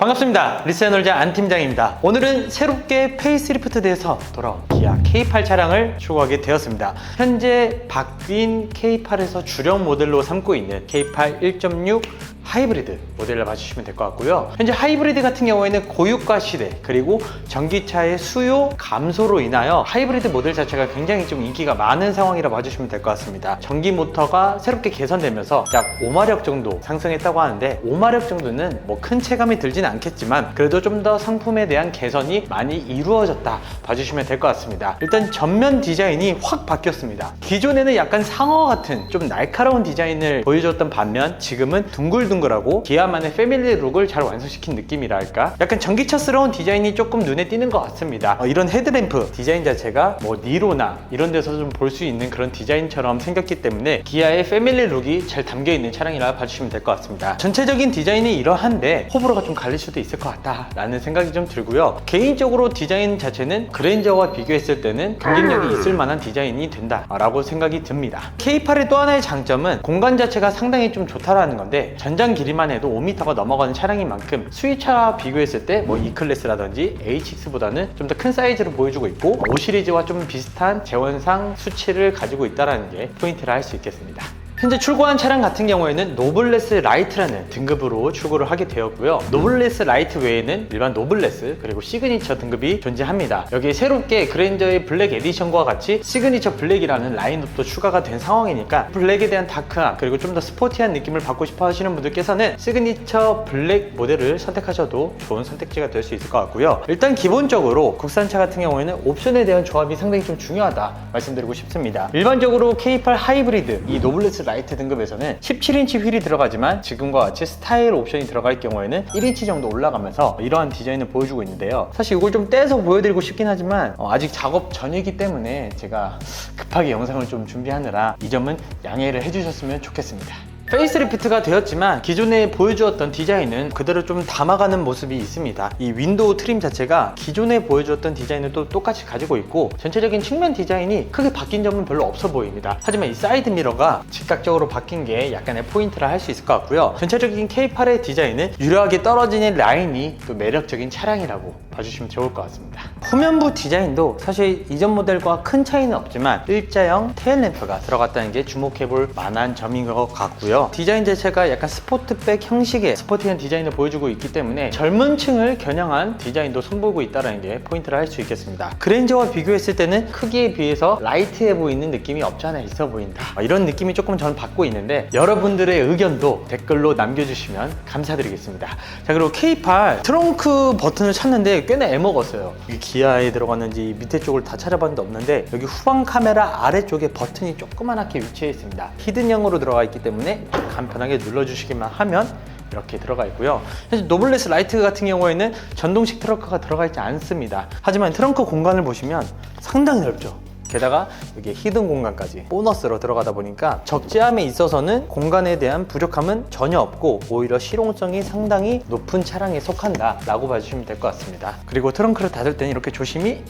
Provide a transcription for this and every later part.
반갑습니다. 리스너자 안 팀장입니다. 오늘은 새롭게 페이스리프트돼서 돌아온 기아 K8 차량을 출고하게 되었습니다. 현재 바뀐 K8에서 주력 모델로 삼고 있는 K8 1.6 하이브리드 모델을 봐주시면 될 것 같고요. 현재 하이브리드 같은 경우에는 고유가 시대 그리고 전기차의 수요 감소로 인하여 하이브리드 모델 자체가 굉장히 좀 인기가 많은 상황이라 봐주시면 될 것 같습니다. 전기 모터가 새롭게 개선되면서 약 5마력 정도 상승했다고 하는데 5마력 정도는 뭐 큰 체감이 들지는 않겠지만 그래도 좀 더 상품에 대한 개선이 많이 이루어졌다 봐주시면 될 것 같습니다. 일단 전면 디자인이 확 바뀌었습니다. 기존에는 약간 상어 같은 좀 날카로운 디자인을 보여줬던 반면 지금은 둥글둥글하고 기아만의 패밀리 룩을 잘 완성시킨 느낌이랄까, 약간 전기차스러운 디자인이 조금 눈에 띄는 것 같습니다. 이런 헤드램프 디자인 자체가 뭐 니로나 이런 데서 좀 볼 수 있는 그런 디자인처럼 생겼기 때문에 기아의 패밀리 룩이 잘 담겨있는 차량이라 봐주시면 될 것 같습니다. 전체적인 디자인이 이러한데 호불호가 좀 갈릴 수도 있을 것 같다 라는 생각이 좀 들고요. 개인적으로 디자인 자체는 그랜저와 비교했을 때는 경쟁력이 있을 만한 디자인이 된다 라고 생각이 듭니다. K8의 또 하나의 장점은 공간 자체가 상당히 좀 좋다라는 건데, 전장 길이만 해도 5m가 넘어가는 차량인 만큼 수입차와 비교했을 때 뭐 E클래스라든지 H6보다는 좀 더 큰 사이즈로 보여주고 있고 5 시리즈와 좀 비슷한 재원상 수치를 가지고 있다는 게 포인트라 할 수 있겠습니다. 현재 출고한 차량 같은 경우에는 노블레스 라이트라는 등급으로 출고를 하게 되었고요. 노블레스 라이트 외에는 일반 노블레스 그리고 시그니처 등급이 존재합니다. 여기에 새롭게 그랜저의 블랙 에디션과 같이 시그니처 블랙이라는 라인업도 추가가 된 상황이니까 블랙에 대한 다크함 그리고 좀 더 스포티한 느낌을 받고 싶어 하시는 분들께서는 시그니처 블랙 모델을 선택하셔도 좋은 선택지가 될 수 있을 것 같고요. 일단 기본적으로 국산차 같은 경우에는 옵션에 대한 조합이 상당히 좀 중요하다 말씀드리고 싶습니다. 일반적으로 K8 하이브리드 이 노블레스 라이트 등급에서는 17인치 휠이 들어가지만 지금과 같이 스타일 옵션이 들어갈 경우에는 1인치 정도 올라가면서 이러한 디자인을 보여주고 있는데요. 사실 이걸 좀 떼서 보여드리고 싶긴 하지만 아직 작업 전이기 때문에 제가 급하게 영상을 좀 준비하느라 이 점은 양해를 해주셨으면 좋겠습니다. 페이스리프트가 되었지만 기존에 보여주었던 디자인은 그대로 좀 담아가는 모습이 있습니다. 이 윈도우 트림 자체가 기존에 보여주었던 디자인을 또 똑같이 가지고 있고 전체적인 측면 디자인이 크게 바뀐 점은 별로 없어 보입니다. 하지만 이 사이드 미러가 즉각적으로 바뀐 게 약간의 포인트라 할 수 있을 것 같고요. 전체적인 K8의 디자인은 유려하게 떨어지는 라인이 또 매력적인 차량이라고 봐주시면 좋을 것 같습니다. 후면부 디자인도 사실 이전 모델과 큰 차이는 없지만 일자형 테일램프가 들어갔다는 게 주목해볼 만한 점인 것 같고요. 디자인 자체가 약간 스포트백 형식의 스포티한 디자인을 보여주고 있기 때문에 젊은 층을 겨냥한 디자인도 선보이고 있다는 게 포인트를 할 수 있겠습니다. 그랜저와 비교했을 때는 크기에 비해서 라이트해 보이는 느낌이 없지 않아 있어 보인다, 이런 느낌이 조금 저는 받고 있는데 여러분들의 의견도 댓글로 남겨주시면 감사드리겠습니다. 자, 그리고 K8 트렁크 버튼을 찾는데 꽤나 애먹었어요. 이 기아에 들어갔는지 밑에 쪽을 다 찾아봤는데 없는데 여기 후방 카메라 아래쪽에 버튼이 조그맣게 위치해 있습니다. 히든형으로 들어가 있기 때문에 간편하게 눌러주시기만 하면 이렇게 들어가 있고요. 사실 노블레스 라이트 같은 경우에는 전동식 트렁크가 들어가 있지 않습니다. 하지만 트렁크 공간을 보시면 상당히 넓죠. 게다가 여기에 히든 공간까지 보너스로 들어가다 보니까 적재함에 있어서는 공간에 대한 부족함은 전혀 없고 오히려 실용성이 상당히 높은 차량에 속한다 라고 봐주시면 될 것 같습니다. 그리고 트렁크를 닫을 때는 이렇게 조심히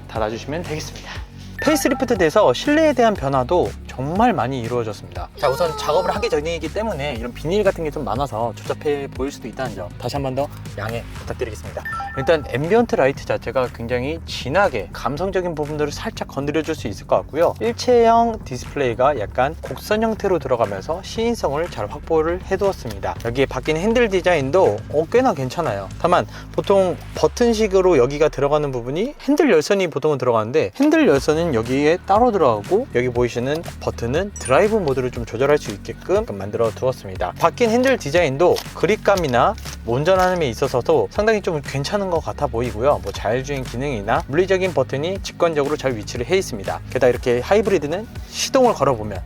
닫아주시면 되겠습니다. 페이스리프트 돼서 실내에 대한 변화도 정말 많이 이루어졌습니다. 자, 우선 작업을 하기 전이기 때문에 이런 비닐 같은 게 좀 많아서 조잡해 보일 수도 있다는 점 다시 한 번 더 양해 부탁드리겠습니다. 일단 앰비언트 라이트 자체가 굉장히 진하게 감성적인 부분들을 살짝 건드려 줄 수 있을 것 같고요. 일체형 디스플레이가 약간 곡선 형태로 들어가면서 시인성을 잘 확보를 해두었습니다. 여기에 바뀐 핸들 디자인도 꽤나 괜찮아요. 다만 보통 버튼식으로 여기가 들어가는 부분이 핸들 열선이 보통은 들어가는데 핸들 열선은 여기에 따로 들어가고 여기 보이시는 버튼은 드라이브 모드를 좀 조절할 수 있게끔 만들어 두었습니다. 바뀐 핸들 디자인도 그립감이나 운전하는 데 있어서도 상당히 좀 괜찮은 것 같아 보이고요. 뭐 자율주행 기능이나 물리적인 버튼이 직관적으로 잘 위치를 해 있습니다. 게다가 이렇게 하이브리드는 시동을 걸어보면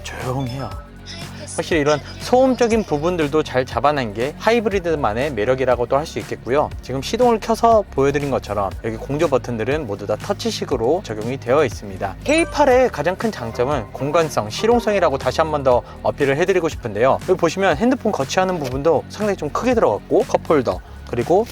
조용해요. 확실히 이런 소음적인 부분들도 잘 잡아낸 게 하이브리드만의 매력이라고도 할 수 있겠고요. 지금 시동을 켜서 보여드린 것처럼 여기 공조 버튼들은 모두 다 터치식으로 적용이 되어 있습니다. K8의 가장 큰 장점은 공간성, 실용성이라고 다시 한 번 더 어필을 해드리고 싶은데요. 여기 보시면 핸드폰 거치하는 부분도 상당히 좀 크게 들어갔고 컵홀더 그리고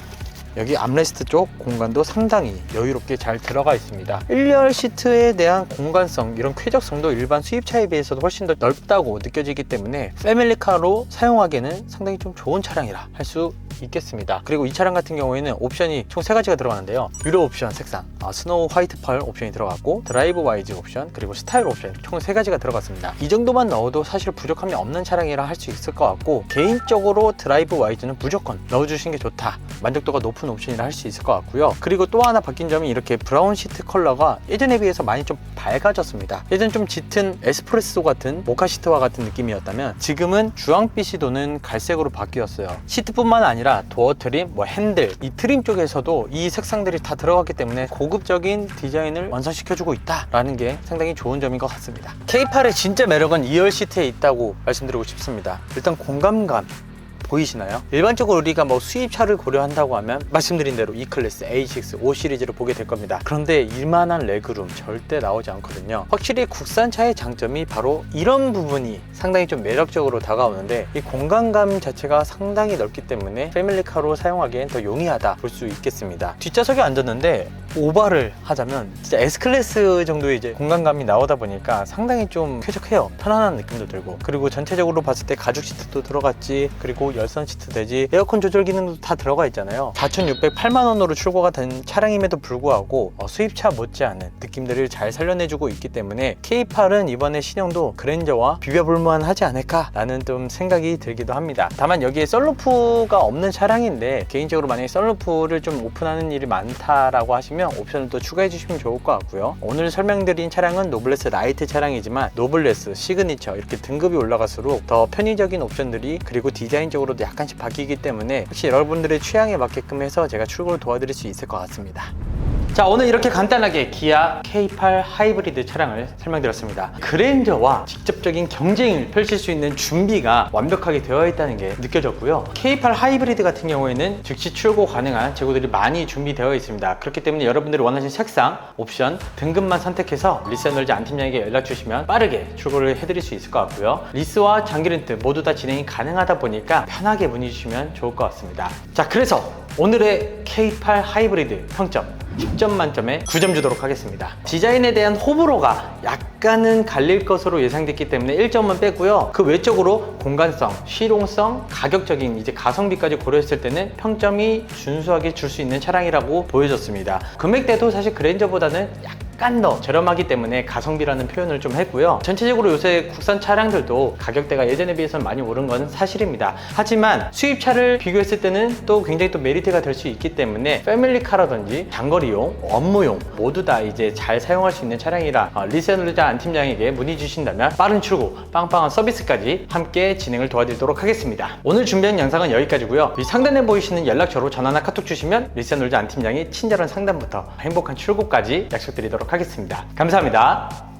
여기 암레스트 쪽 공간도 상당히 여유롭게 잘 들어가 있습니다. 1열 시트에 대한 공간성, 이런 쾌적성도 일반 수입차에 비해서도 훨씬 더 넓다고 느껴지기 때문에 패밀리카로 사용하기에는 상당히 좀 좋은 차량이라 할 수 있겠습니다. 그리고 이 차량 같은 경우에는 옵션이 총 3가지가 들어가는데요. 유료 옵션 색상, 스노우 화이트 펄 옵션이 들어갔고, 드라이브 와이즈 옵션, 그리고 스타일 옵션 총 3가지가 들어갔습니다. 이 정도만 넣어도 사실 부족함이 없는 차량이라 할 수 있을 것 같고, 개인적으로 드라이브 와이즈는 무조건 넣어주시는 게 좋다, 만족도가 높은 옵션이라 할 수 있을 것 같고요. 그리고 또 하나 바뀐 점이 이렇게 브라운 시트 컬러가 예전에 비해서 많이 좀 밝아졌습니다. 예전 좀 짙은 에스프레소 같은 모카 시트와 같은 느낌이었다면 지금은 주황빛이 도는 갈색으로 바뀌었어요. 시트뿐만 아니라 도어 트림, 핸들, 이 트림 쪽에서도 이 색상들이 다 들어갔기 때문에 고급적인 디자인을 완성시켜주고 있다라는 게 상당히 좋은 점인 것 같습니다. K8의 진짜 매력은 2열 시트에 있다고 말씀드리고 싶습니다. 일단 공간감 보이시나요? 일반적으로 우리가 수입차를 고려한다고 하면 말씀드린 대로 E클래스, A6, 5 시리즈를 보게 될 겁니다. 그런데 이만한 레그룸 절대 나오지 않거든요. 확실히 국산차의 장점이 바로 이런 부분이 상당히 좀 매력적으로 다가오는데, 이 공간감 자체가 상당히 넓기 때문에 패밀리카로 사용하기엔 더 용이하다 볼 수 있겠습니다. 뒷좌석에 앉았는데 오바를 하자면 진짜 S클래스 정도의 이제 공간감이 나오다 보니까 상당히 좀 쾌적해요. 편안한 느낌도 들고, 그리고 전체적으로 봤을 때 가죽 시트도 들어갔지, 그리고 열선 시트 되지, 에어컨 조절 기능도 다 들어가 있잖아요. 4,608만 원으로 출고가 된 차량임에도 불구하고 수입차 못지않은 느낌들을 잘 살려내주고 있기 때문에 K8은 이번에 신형도 그랜저와 비벼볼만 하지 않을까 라는 좀 생각이 들기도 합니다. 다만 여기에 썬루프가 없는 차량인데, 개인적으로 만약에 썬루프를 좀 오픈하는 일이 많다라고 하시면 옵션을 또 추가해 주시면 좋을 것 같고요. 오늘 설명드린 차량은 노블레스 라이트 차량이지만 노블레스, 시그니처 이렇게 등급이 올라갈수록 더 편의적인 옵션들이, 그리고 디자인적으로도 약간씩 바뀌기 때문에 혹시 여러분들의 취향에 맞게끔 해서 제가 출고를 도와드릴 수 있을 것 같습니다. 자, 오늘 이렇게 간단하게 기아 K8 하이브리드 차량을 설명드렸습니다. 그랜저와 직접적인 경쟁을 펼칠 수 있는 준비가 완벽하게 되어 있다는 게 느껴졌고요. K8 하이브리드 같은 경우에는 즉시 출고 가능한 재고들이 많이 준비되어 있습니다. 그렇기 때문에 여러분들이 원하시는 색상, 옵션, 등급만 선택해서 리스너즈 안 팀장에게 연락 주시면 빠르게 출고를 해드릴 수 있을 것 같고요. 리스와 장기 렌트 모두 다 진행이 가능하다 보니까 편하게 문의 주시면 좋을 것 같습니다. 자, 그래서 오늘의 K8 하이브리드 평점 10점 만점에 9점 주도록 하겠습니다. 디자인에 대한 호불호가 약간은 갈릴 것으로 예상됐기 때문에 1점은 빼고요. 그 외적으로 공간성, 실용성, 가격적인 이제 가성비까지 고려했을 때는 평점이 준수하게 줄 수 있는 차량이라고 보여졌습니다. 금액대도 사실 그랜저보다는 약간 더 저렴하기 때문에 가성비라는 표현을 좀 했고요. 전체적으로 요새 국산 차량들도 가격대가 예전에 비해서는 많이 오른 건 사실입니다. 하지만 수입차를 비교했을 때는 또 굉장히 또 메리트가 될 수 있기 때문에 패밀리카라든지 장거리용, 업무용 모두 다 이제 잘 사용할 수 있는 차량이라 리세너즈 안 팀장에게 문의 주신다면 빠른 출고, 빵빵한 서비스까지 함께 진행을 도와드리도록 하겠습니다. 오늘 준비한 영상은 여기까지고요. 이 상단에 보이시는 연락처로 전화나 카톡 주시면 리세너즈 안 팀장이 친절한 상담부터 행복한 출고까지 약속드리도록 하겠습니다. 감사합니다.